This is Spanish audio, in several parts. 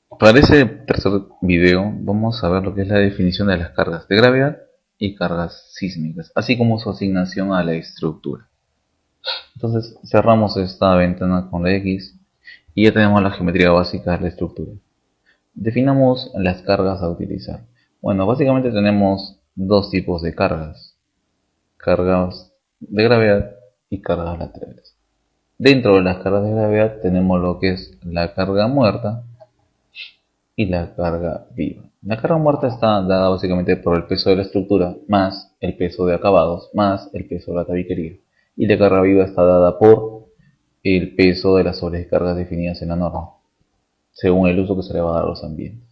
Para ese tercer video vamos a ver lo que es la definición de las cargas de gravedad y cargas sísmicas, así como su asignación a la estructura. Entonces cerramos esta ventana con la X y ya tenemos la geometría básica de la estructura. Definamos las cargas a utilizar. Bueno, básicamente tenemos dos tipos de cargas: cargas de gravedad y cargas laterales. Dentro de las cargas de gravedad tenemos lo que es la carga muerta y la carga viva. La carga muerta está dada básicamente por el peso de la estructura más el peso de acabados más el peso de la tabiquería. Y la carga viva está dada por el peso de las sobrecargas definidas en la norma, según el uso que se le va a dar a los ambientes.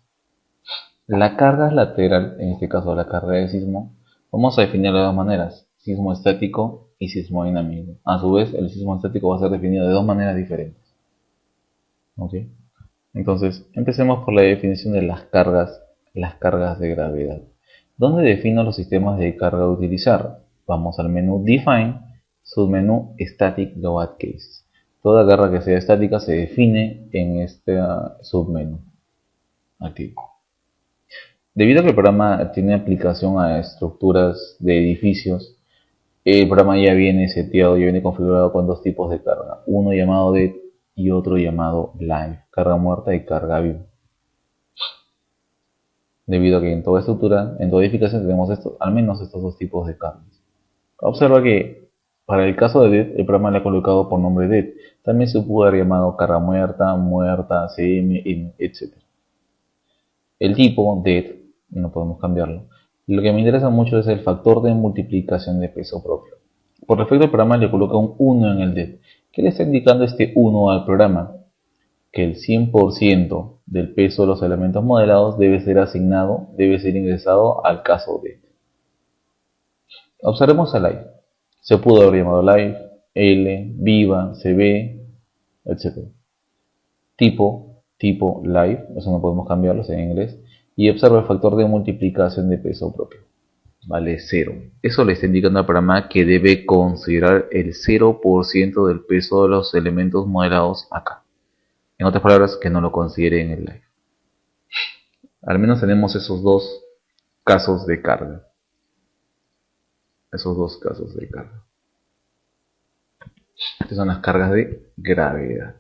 La carga lateral, en este caso la carga de sismo, vamos a definirla de dos maneras: sismo estático y sismo dinámico. A su vez, el sismo estático va a ser definido de dos maneras diferentes. ¿Okay? Entonces, empecemos por la definición de las cargas de gravedad. ¿Dónde defino los sistemas de carga a utilizar? Vamos al menú Define, submenú Static Load Cases. Toda carga que sea estática se define en este submenú. Aquí. Debido a que el programa tiene aplicación a estructuras de edificios, el programa ya viene seteado, ya viene configurado con dos tipos de carga, uno llamado dead y otro llamado live, carga muerta y carga viva. Debido a que en toda estructura, en toda edificación tenemos al menos estos dos tipos de cargas. Observa que para el caso de dead, el programa le ha colocado por nombre dead. También se pudo haber llamado carga muerta, muerta, CM, etc. El tipo dead no podemos cambiarlo. Lo que me interesa mucho es el factor de multiplicación de peso propio. Por defecto el programa le coloca un 1 en el dead. ¿Qué le está indicando este 1 al programa? Que el 100% del peso de los elementos modelados debe ser asignado, debe ser ingresado al caso dead. Observemos a live. Se pudo haber llamado live, L, viva, CB, etc. Tipo live, eso no podemos cambiarlo, es en inglés. Y observa el factor de multiplicación de peso propio. Vale 0. Eso le está indicando al programa que debe considerar el 0% del peso de los elementos modelados acá. En otras palabras, que no lo considere en el live. Al menos tenemos esos dos casos de carga. Estas son las cargas de gravedad.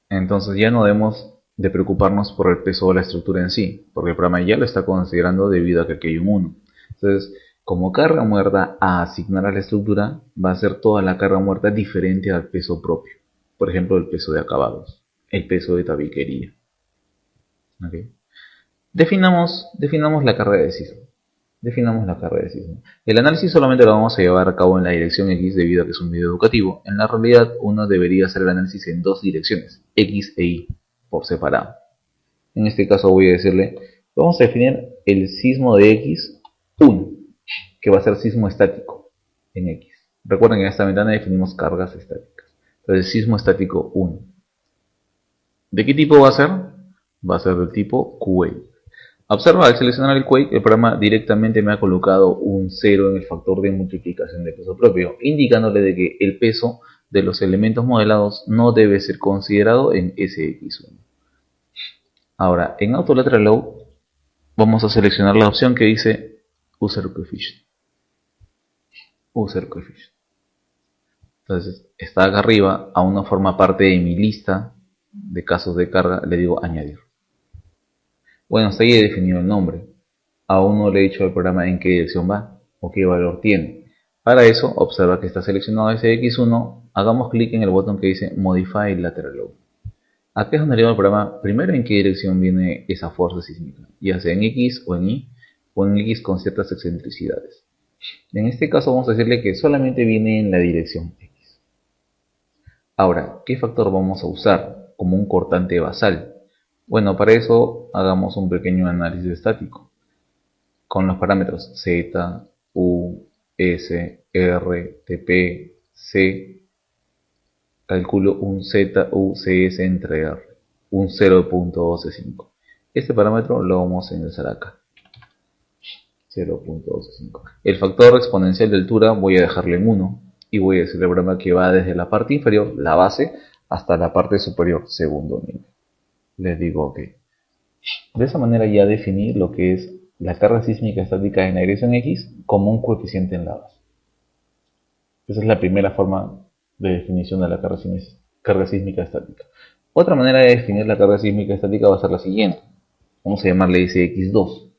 Entonces ya no debemos de preocuparnos por el peso de la estructura en sí, porque el programa ya lo está considerando debido a que aquí hay un 1. Entonces, como carga muerta a asignar a la estructura, va a ser toda la carga muerta diferente al peso propio. Por ejemplo, el peso de acabados, el peso de tabiquería. ¿Okay? Definamos la carga de sismo. El análisis solamente lo vamos a llevar a cabo en la dirección X debido a que es un video educativo. En la realidad, uno debería hacer el análisis en dos direcciones, X e Y, por separado. En este caso voy a decirle, vamos a definir el sismo de X 1, que va a ser sismo estático en X. Recuerden que en esta ventana definimos cargas estáticas. Entonces, sismo estático 1. ¿De qué tipo va a ser? Va a ser del tipo Quake. Observa, al seleccionar el Quake, el programa directamente me ha colocado un 0 en el factor de multiplicación de peso propio, indicándole de que el peso de los elementos modelados no debe ser considerado en SX1. Ahora, en Auto Lateral Load, vamos a seleccionar la opción que dice User Coefficient. Entonces, está acá arriba, aún no forma parte de mi lista de casos de carga, le digo añadir. Bueno, hasta ahí he definido el nombre. Aún no le he dicho al programa en qué dirección va o qué valor tiene. Para eso, observa que está seleccionado SX1, hagamos clic en el botón que dice Modify Lateral Load. Aquí es donde le digo al programa primero en qué dirección viene esa fuerza sísmica, ya sea en X o en Y, o en X con ciertas excentricidades. En este caso vamos a decirle que solamente viene en la dirección X. Ahora, ¿qué factor vamos a usar como un cortante basal? Bueno, para eso hagamos un pequeño análisis estático. Con los parámetros Z, U, S, R, TP, C, calculo un ZUCS entre R, un 0.125. Este parámetro lo vamos a ingresar acá. 0.125. El factor exponencial de altura voy a dejarle en 1 y voy a decirle al programa que va desde la parte inferior, la base, hasta la parte superior, segundo nivel. le digo OK. De esa manera ya definí lo que es la carga sísmica estática en la dirección X como un coeficiente en la base. Esa es la primera forma de definición de la carga sísmica estática. Otra manera de definir la carga sísmica estática va a ser la siguiente. Vamos a llamarle SX2.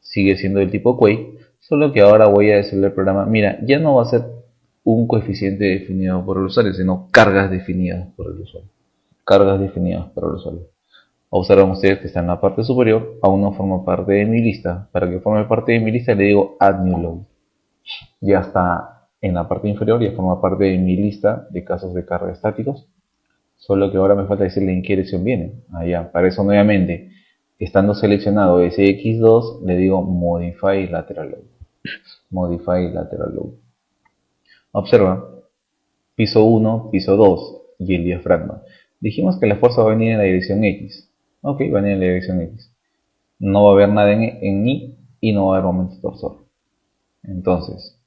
Sigue siendo del tipo Quake, solo que ahora voy a decirle al programa, mira, ya no va a ser un coeficiente definido por el usuario, sino cargas definidas por el usuario. Cargas definidas por el usuario. Observan ustedes que está en la parte superior, aún no forma parte de mi lista. Para que forme parte de mi lista le digo Add New Load. Ya está en la parte inferior, ya forma parte de mi lista de casos de carga estáticos. Solo que ahora me falta decirle en qué dirección viene. Allá, para eso nuevamente, estando seleccionado SX2, le digo Modify Lateral Load. Modify Lateral Load. Observa, piso 1, piso 2 y el diafragma. Dijimos que la fuerza va a venir en la dirección X. Ok, va a venir en la dirección X. No va a haber nada en Y y no va a haber momento torsor. Entonces,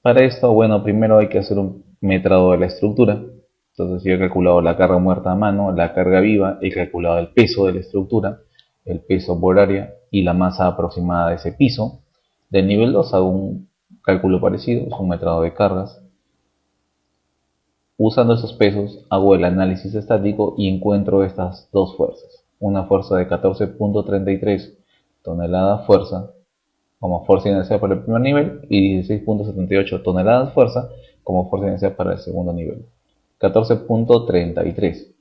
para esto, bueno, primero hay que hacer un metrado de la estructura. Entonces yo he calculado la carga muerta a mano, la carga viva, he calculado el peso de la estructura, el peso por área y la masa aproximada de ese piso. Del nivel 2 hago un cálculo parecido, es un metrado de cargas. Usando esos pesos hago el análisis estático y encuentro estas dos fuerzas. Una fuerza de 14.33 toneladas fuerza como fuerza inercial para el primer nivel y 16.78 toneladas fuerza como fuerza inercial para el segundo nivel. 14.33.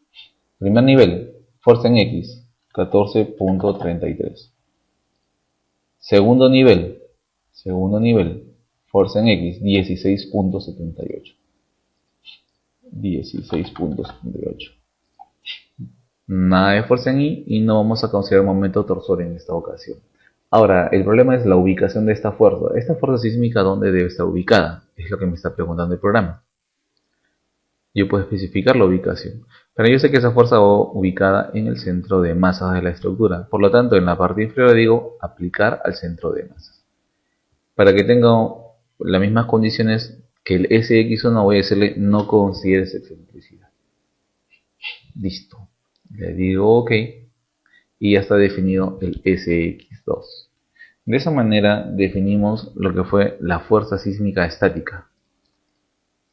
Primer nivel, fuerza en X, 14.33. Segundo nivel, fuerza en X, 16.78. 16.78. Nada de fuerza en Y y no vamos a considerar momento torsor en esta ocasión. Ahora, el problema es la ubicación de esta fuerza. ¿Esta fuerza sísmica dónde debe estar ubicada? Es lo que me está preguntando el programa. Yo puedo especificar la ubicación, pero yo sé que esa fuerza va ubicada en el centro de masas de la estructura. Por lo tanto, en la parte inferior digo aplicar al centro de masas. Para que tenga las mismas condiciones que el SX1, voy a decirle no consideres excentricidad. Listo. Le digo OK y ya está definido el SX2. De esa manera definimos lo que fue la fuerza sísmica estática.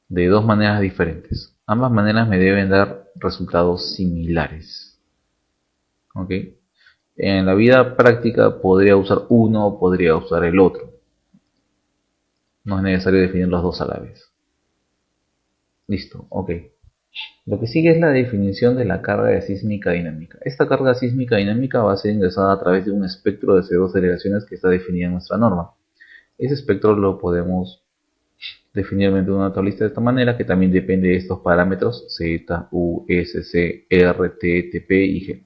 De dos maneras diferentes. Ambas maneras me deben dar resultados similares. ¿Ok? En la vida práctica podría usar uno o podría usar el otro. No es necesario definir los dos a la vez. Listo, ok. Lo que sigue es la definición de la carga sísmica dinámica. Esta carga sísmica dinámica va a ser ingresada a través de un espectro de CO2 delegaciones que está definido en nuestra norma. Ese espectro lo podemos definir mediante una tablita de esta manera, que también depende de estos parámetros Z, U, S, C, R, T, TP y G.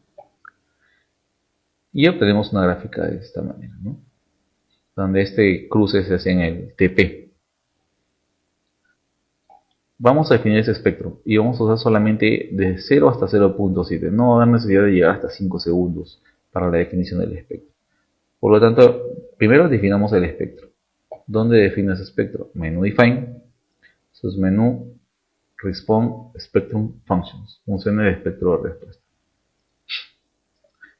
Y obtenemos una gráfica de esta manera, ¿no? Donde este cruce se hace en el TP. Vamos a definir ese espectro y vamos a usar solamente de 0 hasta 0.7. No va a haber necesidad de llegar hasta 5 segundos para la definición del espectro. Por lo tanto, primero definamos el espectro. ¿Dónde define ese espectro? Menú Define, submenú Respond Spectrum Functions, funciones del espectro de respuesta.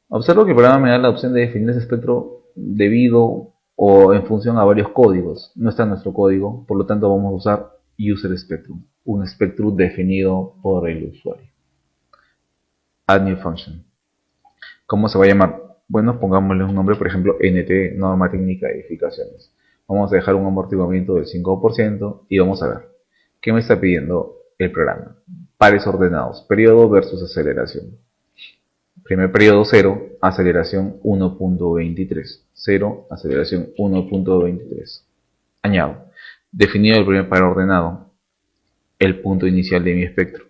Observo que el programa me da la opción de definir ese espectro debido o en función a varios códigos. No está en nuestro código, por lo tanto vamos a usar User Spectrum, un spectrum definido por el usuario. Add New Function. ¿Cómo se va a llamar? Bueno, pongámosle un nombre, por ejemplo, NT, Norma Técnica de Edificaciones. Vamos a dejar un amortiguamiento del 5% y vamos a ver. ¿Qué me está pidiendo el programa? Pares ordenados, periodo versus aceleración. Primer periodo 0, aceleración 1.23. 0, aceleración 1.23. Añado. Definido el primer par ordenado, el punto inicial de mi espectro.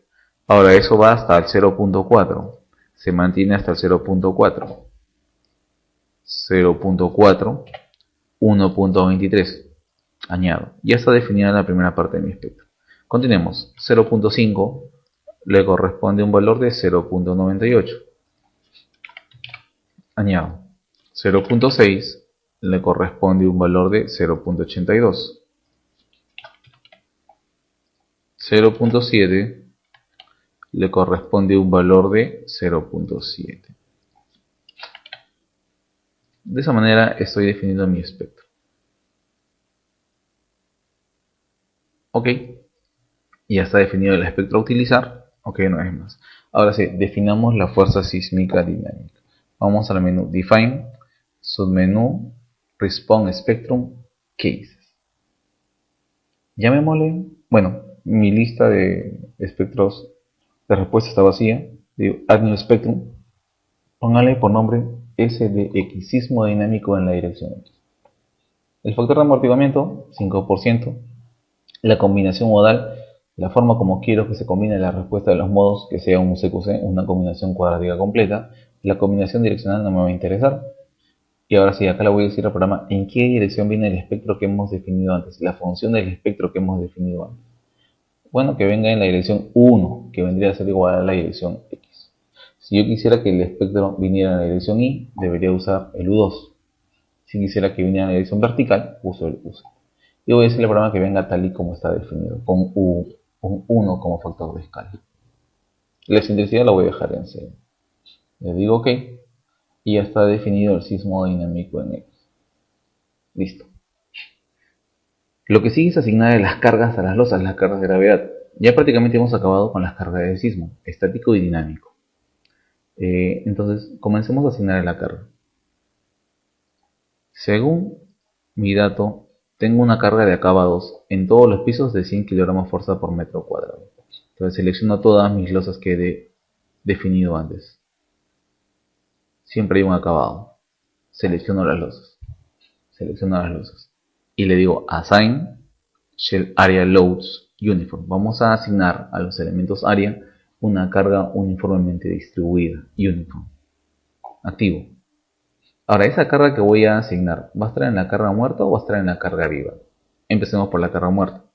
Ahora eso va hasta el 0.4. Se mantiene hasta el 0.4. 0.4, 1.23. Añado. Ya está definida la primera parte de mi espectro. Continuemos. 0.5 le corresponde un valor de 0.98. Añado. 0.6 le corresponde un valor de 0.82. 0.7 le corresponde un valor de 0.7. De esa manera estoy definiendo mi espectro. Ok, ya está definido el espectro a utilizar. Ok, no es más. Ahora sí, definamos la fuerza sísmica dinámica. Vamos al menú Define, submenú Response Spectrum Cases. Llamémosle, bueno, mi lista de espectros de respuesta está vacía. Digo, Add New Spectrum. Póngale por nombre SDX, sismo dinámico en la dirección X. El factor de amortiguamiento, 5%. La combinación modal, la forma como quiero que se combine la respuesta de los modos, que sea un CQC, una combinación cuadrática completa. La combinación direccional no me va a interesar. Y ahora sí, acá le voy a decir al programa en qué dirección viene el espectro que hemos definido antes, la función del espectro que hemos definido antes. Bueno, que venga en la dirección 1, que vendría a ser igual a la dirección X. Si yo quisiera que el espectro viniera en la dirección Y, debería usar el U2. Si quisiera que viniera en la dirección vertical, uso el U0. Y voy a decirle al programa que venga tal y como está definido, con 1 como factor de escala. La excentricidad la voy a dejar en 0. Le digo OK y ya está definido el sismo dinámico en X. Listo. Lo que sigue es asignar las cargas a las losas, las cargas de gravedad. Ya prácticamente hemos acabado con las cargas de sismo, estático y dinámico. Entonces, comencemos a asignar la carga. Según mi dato, tengo una carga de acabados en todos los pisos de 100 kg fuerza por metro cuadrado. Entonces selecciono todas mis losas que he definido antes. Siempre hay un acabado. Selecciono las losas. Y le digo Assign Shell Area Loads Uniform. Vamos a asignar a los elementos área una carga uniformemente distribuida. Uniform. Activo. Ahora, esa carga que voy a asignar, ¿va a estar en la carga muerta o va a estar en la carga viva? Empecemos por la carga muerta.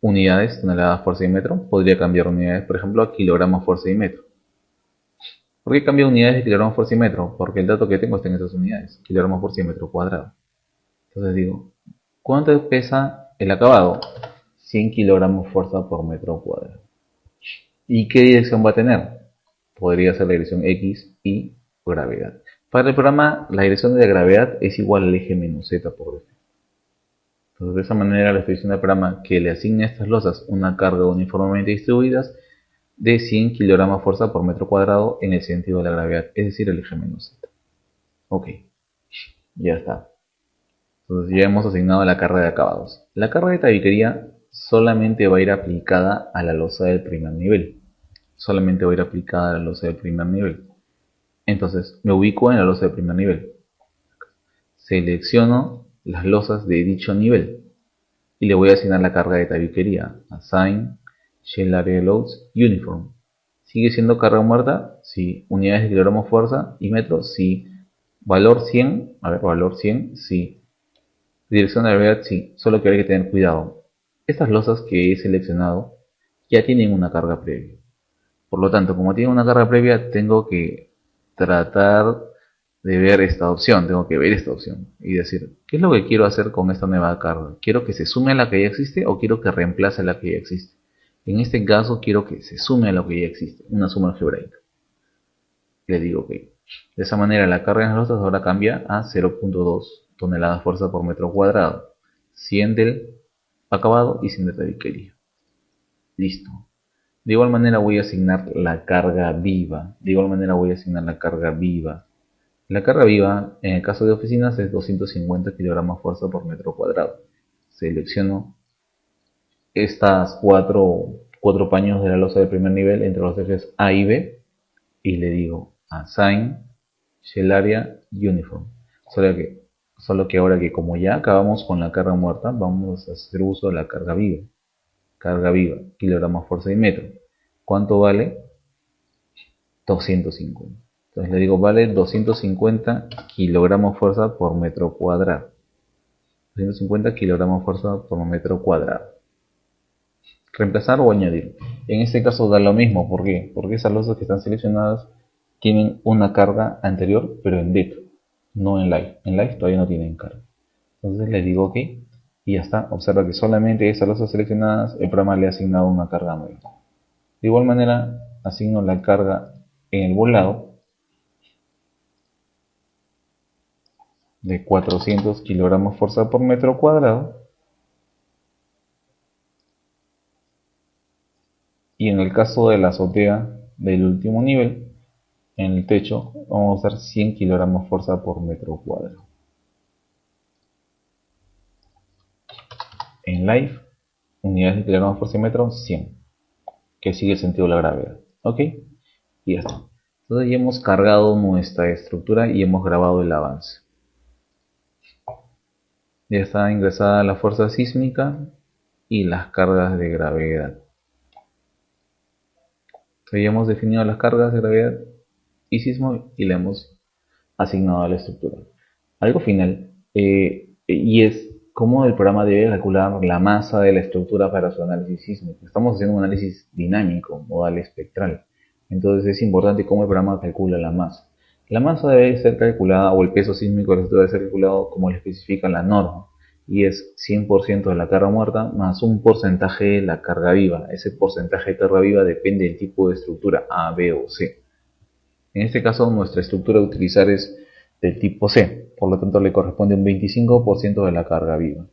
Unidades, toneladas, fuerza y metro. Podría cambiar unidades, por ejemplo, a kilogramos, fuerza y metro. ¿Por qué cambio unidades de kilogramos, fuerza y metro? Porque el dato que tengo está en esas unidades. Kilogramos, fuerza y metro cuadrado. Entonces digo, ¿cuánto pesa el acabado? 100 kilogramos fuerza por metro cuadrado. ¿Y qué dirección va a tener? Podría ser la dirección X y gravedad. Para el programa, la dirección de gravedad es igual al eje menos Z por defecto. Entonces, de esa manera le estoy diciendo al programa que le asigne a estas losas una carga uniformemente distribuidas de 100 kg fuerza por metro cuadrado en el sentido de la gravedad, es decir, el eje menos Z. Ok, ya está. Entonces ya hemos asignado la carga de acabados. La carga de tabiquería solamente va a ir aplicada a la losa del primer nivel. Entonces me ubico en la losa del primer nivel. Selecciono las losas de dicho nivel y le voy a asignar la carga de tabiquería. Assign Shell Area Loads Uniform. ¿Sigue siendo carga muerta? Sí. Unidades de kilogramos fuerza y metros. Sí. Valor 100. Valor 100. Sí. Dirección de gravedad, sí, solo que hay que tener cuidado. Estas losas que he seleccionado ya tienen una carga previa. Por lo tanto, como tienen una carga previa, tengo que tratar de ver esta opción. Y decir, ¿qué es lo que quiero hacer con esta nueva carga? ¿Quiero que se sume a la que ya existe o quiero que reemplace a la que ya existe? En este caso, quiero que se sume a lo que ya existe, una suma algebraica. Le digo OK. De esa manera, la carga en las losas ahora cambia a 0.2 toneladas fuerza por metro cuadrado, 100 del acabado y 100 de tabiquería. Listo. De igual manera voy a asignar la carga viva. La carga viva, en el caso de oficinas, es 250 kg fuerza por metro cuadrado. Selecciono estas cuatro paños de la losa de primer nivel entre los ejes A y B y le digo Assign Shell Area Uniform. Solo que ahora que como ya acabamos con la carga muerta, vamos a hacer uso de la carga viva. Carga viva, kilogramos fuerza y metro. ¿Cuánto vale? 250. Entonces le digo, vale 250 kilogramos fuerza por metro cuadrado. 250 kilogramos fuerza por metro cuadrado. Reemplazar o añadir. En este caso da lo mismo. ¿Por qué? Porque esas losas que están seleccionadas tienen una carga anterior, pero en depth, no en live. En live todavía no tienen carga. Entonces le digo OK y ya está. Observa que solamente esas losas seleccionadas el programa le ha asignado una carga nueva. De igual manera, asigno la carga en el volado de 400 kilogramos fuerza por metro cuadrado. Y en el caso de la azotea del último nivel, en el techo, vamos a usar 100 kilogramos fuerza por metro cuadrado. En live, unidades de kilogramos por metro, 100, que sigue el sentido de la gravedad. ¿Ok? Y ya está. Entonces ya hemos cargado nuestra estructura y hemos grabado el avance. Ya está ingresada la fuerza sísmica y las cargas de gravedad. Entonces ya hemos definido las cargas de gravedad y sismo y le hemos asignado a la estructura. Algo final, y es cómo el programa debe calcular la masa de la estructura para su análisis sísmico. Estamos haciendo un análisis dinámico, modal espectral. Entonces es importante cómo el programa calcula la masa. La masa debe ser calculada, o el peso sísmico de la estructura debe ser calculado como le especifica la norma. Y es 100% de la carga muerta más un porcentaje de la carga viva. Ese porcentaje de carga viva depende del tipo de estructura, A, B o C. En este caso, nuestra estructura a utilizar es del tipo C, por lo tanto le corresponde un 25% de la carga viva.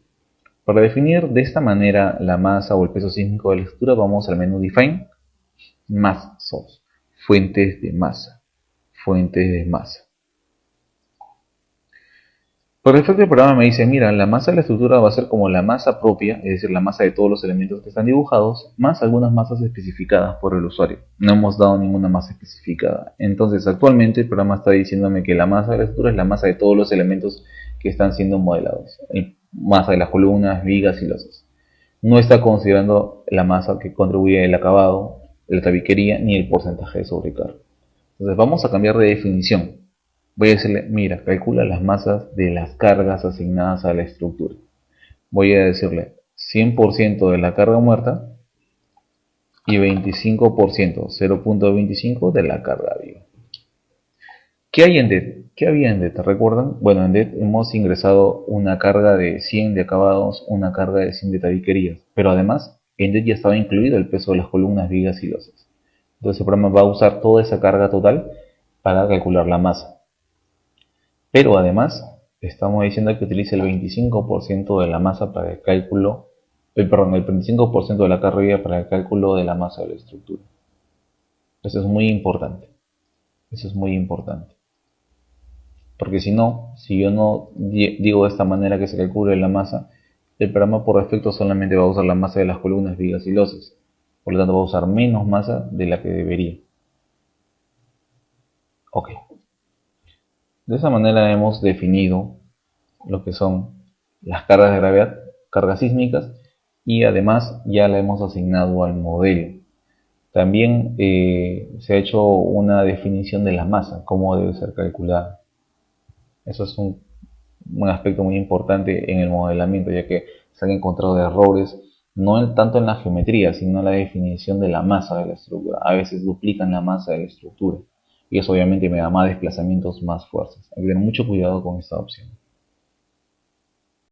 Para definir de esta manera la masa o el peso sísmico de la estructura, vamos al menú Define, Mass Source, fuentes de masa, fuentes de masa. Por defecto el programa me dice, mira, la masa de la estructura va a ser como la masa propia, es decir, la masa de todos los elementos que están dibujados, más algunas masas especificadas por el usuario. No hemos dado ninguna masa especificada. Entonces, actualmente el programa está diciéndome que la masa de la estructura es la masa de todos los elementos que están siendo modelados. Masa de las columnas, vigas y losas. No está considerando la masa que contribuye el acabado, la tabiquería, ni el porcentaje de sobrecarga. Entonces, vamos a cambiar de definición. Voy a decirle, mira, calcula las masas de las cargas asignadas a la estructura. Voy a decirle 100% de la carga muerta y 25%, 0.25 de la carga viva. ¿Qué hay en DET? ¿Qué había en DET? ¿Recuerdan? Bueno, en DET hemos ingresado una carga de 100 de acabados, una carga de 100 de tabiquerías, pero además en DET ya estaba incluido el peso de las columnas, vigas y losas. Entonces el programa va a usar toda esa carga total para calcular la masa. Pero además, estamos diciendo que utilice el 25% de la masa para el cálculo, el 25% de la carga viva para el cálculo de la masa de la estructura. Eso es muy importante. Eso es muy importante. Porque si yo no digo de esta manera que se calcule la masa, el programa por defecto solamente va a usar la masa de las columnas, vigas y losas. Por lo tanto va a usar menos masa de la que debería. Ok. De esa manera hemos definido lo que son las cargas de gravedad, cargas sísmicas, y además ya la hemos asignado al modelo. También se ha hecho una definición de la masa, cómo debe ser calculada. Eso es un aspecto muy importante en el modelamiento, ya que se han encontrado errores no tanto en la geometría, sino en la definición de la masa de la estructura. A veces duplican la masa de la estructura. Y eso obviamente me da más desplazamientos, más fuerzas. Hay que tener mucho cuidado con esta opción.